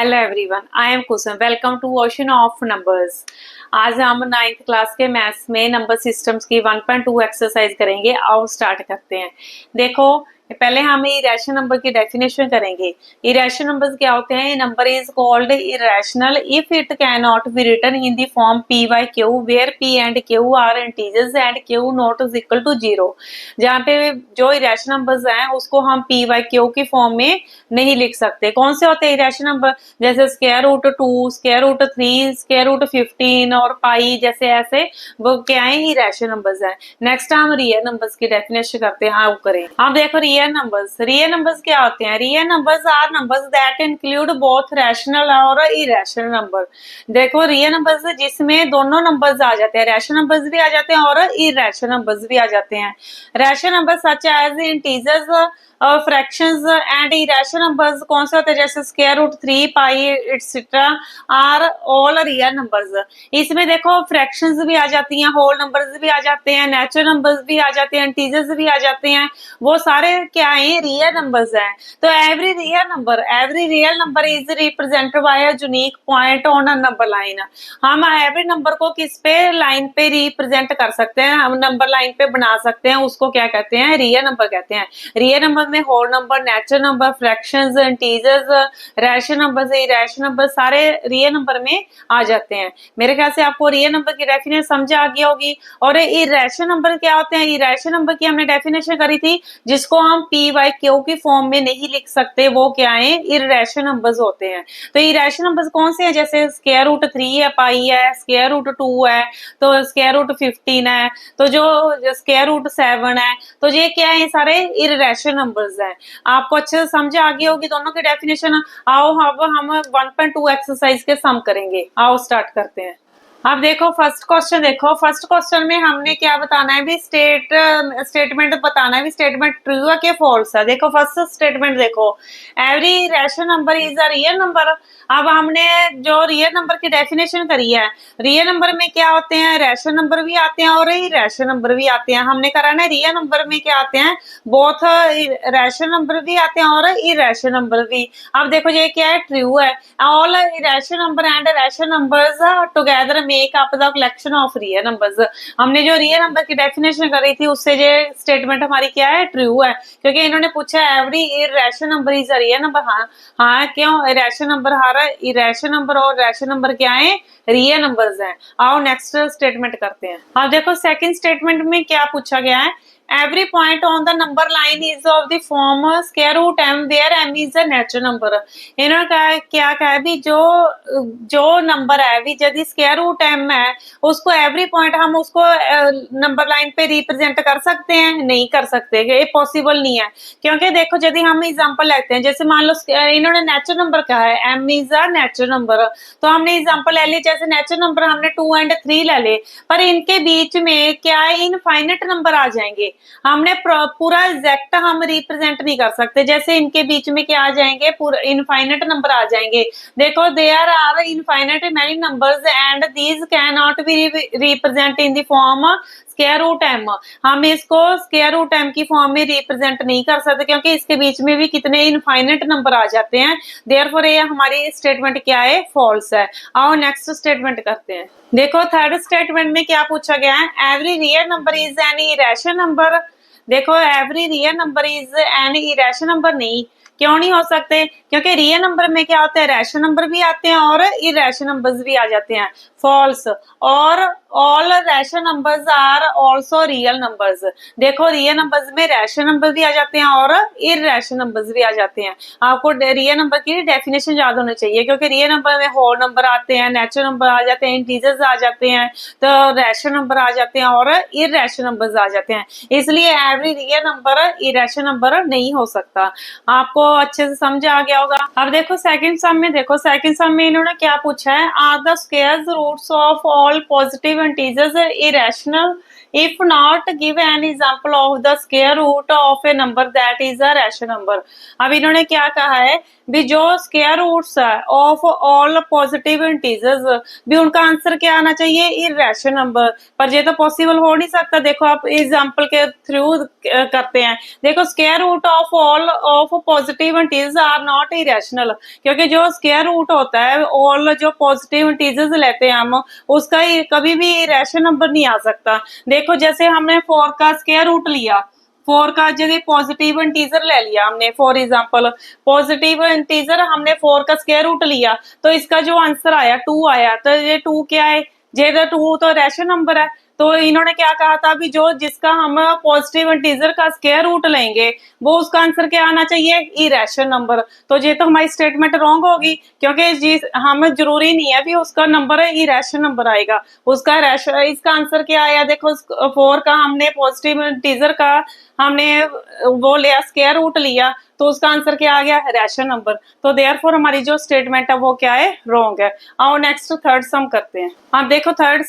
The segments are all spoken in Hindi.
Hello everyone, I am Kusum. Welcome to Ocean of Numbers. आज हम 9th क्लास के मैथ्स में नंबर सिस्टम्स की 1.2 एक्सरसाइज करेंगे। आओ स्टार्ट करते हैं। देखो, पहले हम इरेशनल नंबर की डेफिनेशन करेंगे। इरेशनल नंबर्स क्या होते हैं? Number is called irrational if it can not be written in the form P by Q where P and Q are integers and Q not is equal to 0। जहाँ पे जो इरेशनल नंबर्स हैं उसको हम पी बाई क्यू की फॉर्म में नहीं लिख सकते। कौन से होते हैं इरेशनल नंबर? जैसे square root 2, square root 3, square root 15 और पाई, जैसे ऐसे वो क्या है? इरेशनल नंबर्स हैं। नेक्स्ट हम रियल नंबर्स की डेफिनेशन करते हैं। हाँ करें। अब देखो रियल नंबर्स क्या होते हैं? Real numbers are numbers that include both rational और इरेशनल नंबर। देखो रियल नंबर्स जिसमें दोनों नंबर्स आ जाते हैं, रैशनल नंबर्स भी आ जाते हैं और इरेशनल नंबर्स भी आ जाते हैं। Rational numbers such as integers fractions and irrational numbers कौन से होते हैं? जैसे square root 3, pi etcetera are all real numbers. इसमें देखो फ्रैक्शंस भी आ जाती हैं, होल नंबर्स भी आ जाते हैं, नेचुरल नंबर्स भी आ जाते हैं, इंटीजर्स भी आ जाते हैं। वो सारे क्या है? रियल नंबर्स हैं। तो every real number is represented by a unique point on a number line. हम एवरी नंबर को किस पे? लाइन पे रिप्रेजेंट कर सकते हैं, हम नंबर लाइन पे बना सकते हैं। उसको क्या कहते हैं? रियल नंबर कहते हैं। रियल नंबर में whole number, natural number, fractions, integers, rational number, irrational number सारे रियल नंबर में आ जाते हैं। मेरे ख्याल से आपको रियल नंबर की डेफिनेशन समझ आ गई होगी। और इरेशनल नंबर क्या होते हैं? इरेशनल नंबर की हमने डेफिनेशन करी थी, जिसको हम पी बाई क्यू की फॉर्म में नहीं लिख सकते। वो क्या है? इरेशनल नंबर्स होते हैं। तो इरेशनल नंबर्स कौन से हैं? जैसे स्क्वायर रूट 3 है, पाई है, स्क्वायर रूट 2 है, तो स्क्वायर रूट 15 है, तो जो स्क्वायर रूट 7 है, तो ये क्या है? सारे इरेशनल नंबर्स हैं। आपको अच्छे से समझ आ गई होगी दोनों की डेफिनेशन। आओ अब हम 1.2 एक्सरसाइज के सम करेंगे। आओ स्टार्ट करते हैं। अब देखो फर्स्ट क्वेश्चन में हमने क्या बताना है? भी स्टेटमेंट बताना है, भी स्टेटमेंट ट्रू है कि फॉल्स है। देखो फर्स्ट स्टेटमेंट देखो, every rational number is a real number. अब हमने जो रियल नंबर की डेफिनेशन करी है, रियल नंबर में क्या होते हैं? रैशनल नंबर भी आते हैं और इरेशनल नंबर भी आते हैं। हमने करा ना रियल नंबर में क्या आते हैं? बोथ रैशनल नंबर भी आते हैं और इरेशनल नंबर भी। अब देखो ये क्या है? ट्रू है। All irrational number and rational numbers together make up the collection of real numbers. हमने जो रियल नंबर की डेफिनेशन करी थी उससे ये स्टेटमेंट हमारी क्या है? ट्रू है। क्योंकि इन्होंने पूछा every irrational number is a real number. हाँ क्यों? इरेशनल नंबर इरेशनल नंबर और रैशनल नंबर क्या है? रियल नंबर्स हैं। आओ नेक्स्ट स्टेटमेंट करते हैं। अब देखो सेकंड स्टेटमेंट में क्या पूछा गया है? Every point on the number line is of the form square root m where m is a natural number। इन्होंने कहा क्या कहा भी जो नंबर है भी यदि स्क्वायर रूट m है, उसको एवरी पॉइंट हम उसको नंबर लाइन पे रिप्रेजेंट कर सकते हैं? नहीं कर सकते, ये पॉसिबल नहीं है। क्योंकि देखो यदि हम एग्जांपल लेते हैं, जैसे मान लो इन्होंने नेचुरल नंबर कहा है, m is a natural number, तो हमने एग्जांपल ले ली, जैसे नेचुरल नंबर हमने 2 एंड 3 ले ले, पर इनके बीच में क्या है? इनफाइनाइट नंबर आ जाएंगे। हमने पूरा एग्जैक्ट हम रिप्रेजेंट नहीं कर सकते। जैसे इनके बीच में क्या आ जाएंगे? पूरा इनफाइनाइट नंबर आ जाएंगे। देखो there are infinite many numbers and these can not be represent in the form square root m। हम इसको स्क्वायर रूट m की फॉर्म में रिप्रेजेंट नहीं कर सकते, क्योंकि इसके बीच में भी कितने इनफाइनाइट नंबर आ जाते हैं। देयरफॉर ये हमारी स्टेटमेंट क्या है? फॉल्स है। आओ नेक्स्ट स्टेटमेंट करते हैं। देखो थर्ड स्टेटमेंट में क्या पूछा गया है? Every real number is an irrational number. देखो every real number is an irrational number. नहीं, क्यों नहीं हो सकते? क्योंकि रियल नंबर में क्या होता है? रैशनल नंबर भी आते हैं और इरेशनल नंबर्स भी आ जाते हैं। फॉल्स। और all rational numbers are also real numbers. देखो रियल नंबर्स में रैशनल नंबर भी आ जाते हैं और इरेशनल नंबर्स भी आ जाते हैं। आपको रियल नंबर की डेफिनेशन याद होनी चाहिए, क्योंकि रियल नंबर में होल नंबर आते हैं, नेचुरल नंबर आ जाते हैं, इंटीजर्स आ जाते हैं, तो रैशनल नंबर आ जाते हैं और इरेशनल नंबर्स आ जाते हैं। इसलिए every real number irrational number नहीं हो सकता। आपको अच्छे से समझ आ गया होगा। अब देखो सेकंड सम में, इन्होंने क्या पूछा है? Are the squares roots of all positive integers irrational if not give an example of the square root of a number that is a rational number। अब इन्होंने क्या कहा है भी जो स्क्वायर रूट्स है ऑफ ऑल पॉजिटिव इंटीजर्स भी उनका आंसर क्या आना चाहिए इरेशनल नंबर। पर ये तो पॉसिबल हो नहीं सकता। देखो आप एग्जांपल के थ्रू करते हैं। देखो square root of all of positive integers are not irrational, क्योंकि जो स्क्वायर रूट होता है ऑल जो पॉजिटिव इंटीजर्स लेते हैं हम उसका कभी भी इरेशनल नंबर नहीं आ सकता। देखो जैसे हमने 4 का स्क्वायर रूट लिया, 4 का जगह पॉजिटिव इंटीजर ले लिया हमने, फॉर एग्जांपल पॉजिटिव इंटीजर हमने 4 का स्क्वायर रूट लिया तो इसका जो आंसर आया 2 आया। तो ये 2 क्या है, ये 2 तो रैशनल नंबर है। तो इन्होंने क्या कहा था भी जो जिसका हम पॉजिटिव इंटीजर का स्क्वायर रूट लेंगे वो उसका आंसर क्या आना चाहिए इरेशनल नंबर। तो ये तो हमारी स्टेटमेंट रॉन्ग होगी, क्योंकि हम जरूरी नहीं है भी उसका नंबर इरेशनल नंबर आएगा। उसका इसका आंसर क्या आया, देखो 4 का हमने पॉजिटिव इंटीजर का हमने वो लिया स्क्वायर रूट लिया तो उसका आंसर क्या आ गया रैशनल नंबर। तो देयरफॉर हमारी जो स्टेटमेंट है वो क्या है रॉन्ग है। आओ नेक्स्ट थर्ड सम करते हैं। अब देखो थर्ड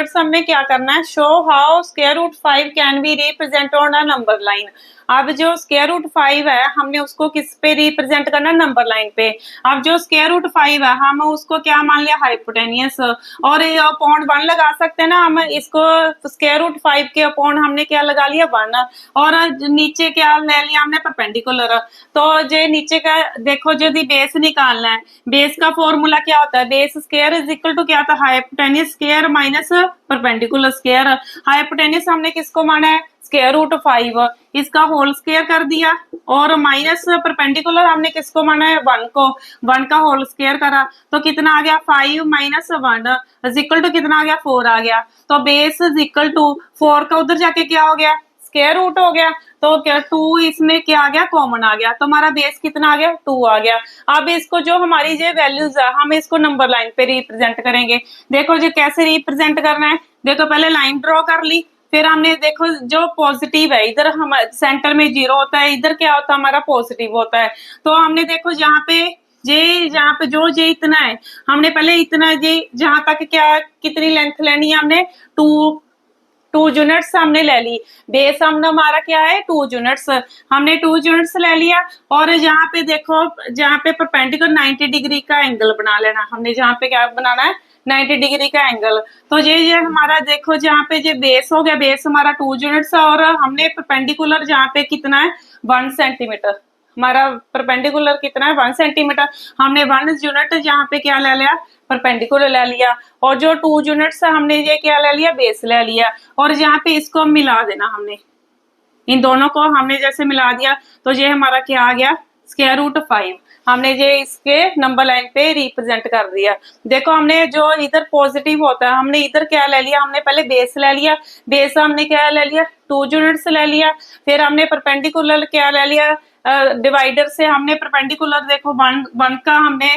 सम में क्या करना है, show how square root 5 can be represent on a number line. अब जो स्क्वायर रूट 5 है हमने उसको किस पे रिप्रेजेंट करना है नंबर लाइन पे। अब जो स्क्वायर रूट 5 है हम उसको क्या मान लिया हाइपोटेनियस और अपॉन 1 लगा सकते हैं ना। हम इसको स्क्वायर रूट 5 के अपॉन हमने क्या लगा लिया 1 और नीचे क्या ले लिया हमने परपेंडिकुलर। तो जो नीचे का देखो यदि बेस निकालना है, बेस का फॉर्मूला क्या होता है, base square is equal to क्या था hypotenuse square minus perpendicular square. Hypotenuse हमने किसको माना है स्क्वायर रूट 5, इसका होल स्क्वायर कर दिया और माइनस परपेंडिकुलर हमने किसको माना है 1 को, 1 का होल स्क्वायर करा तो कितना आ गया 5 माइनस 1 इज इक्वल टू कितना आ गया 4 आ गया। तो बेस इज इक्वल टू 4 का उधर जाके क्या हो गया स्क्वायर रूट हो गया। तो क्या 2 इसमें क्या आ गया कॉमन आ गया तो हमारा बेस कितना आ गया 2 आ गया। अब इसको जो हमारी जो वैल्यूज है हम इसको नंबर लाइन पे रिप्रेजेंट करेंगे। देखो जो कैसे रिप्रेजेंट करना है, देखो पहले लाइन ड्रॉ कर ली, फिर हमने देखो जो पॉजिटिव है इधर हम सेंटर में 0 होता है, इधर क्या होता है हमारा पॉजिटिव होता है। तो हमने देखो यहाँ पे जो जे इतना है हमने पहले इतना जे जहां तक क्या कितनी लेंथ लेनी है हमने 2 यूनिट्स हमने ले ली। बेस हमने हमारा क्या है 2 यूनिट्स, हमने 2 यूनिट्स ले लिया और यहाँ पे देखो जहाँ पे परपेंडिकुलर 90 डिग्री का एंगल बना लेना। हमने जहाँ पे क्या बनाना है 90 डिग्री का एंगल। तो ये हमारा देखो जहाँ पे ये बेस हो गया, बेस हमारा 2 यूनिट्स और हमने परपेंडिकुलर जहाँ पे कितना है 1 सेंटीमीटर, हमारा परपेंडिकुलर कितना है 1 सेंटीमीटर। हमने 1 यूनिट जहाँ पे क्या ले लिया परपेंडिकुलर ले लिया और जो 2 यूनिट्स हमने ये क्या ले लिया बेस ले लिया और यहाँ पे इसको मिला देना। हमने इन दोनों को हमने जैसे मिला दिया तो ये हमारा क्या आ गया स्क्वायर रूट 5। हमने ये इसके नंबर लाइन पे रिप्रेजेंट कर दिया। देखो हमने जो इधर पॉजिटिव होता है हमने इधर क्या ले लिया, हमने पहले बेस ले लिया, बेस हमने क्या ले लिया 2 यूनिट्स ले लिया, फिर हमने परपेंडिकुलर क्या ले लिया डिवाइडर से हमने परपेंडिकुलर देखो 1 का हमने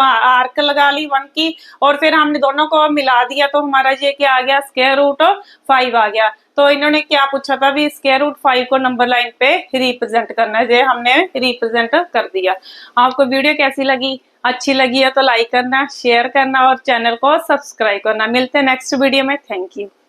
आर्क लगा ली 1 की और फिर हमने दोनों को मिला दिया तो हमारा ये क्या आ गया स्क्वायर रूट 5 आ गया। तो इन्होंने क्या पूछा था भी स्क्वायर रूट 5 को नंबर लाइन पे रिप्रेजेंट करना है, ये हमने रिप्रेजेंट कर दिया। आपको वीडियो कैसी लगी, अच्छी लगी है तो लाइक करना, शेयर करना और चैनल को सब्सक्राइब करना। मिलते हैं नेक्स्ट वीडियो में। Thank you.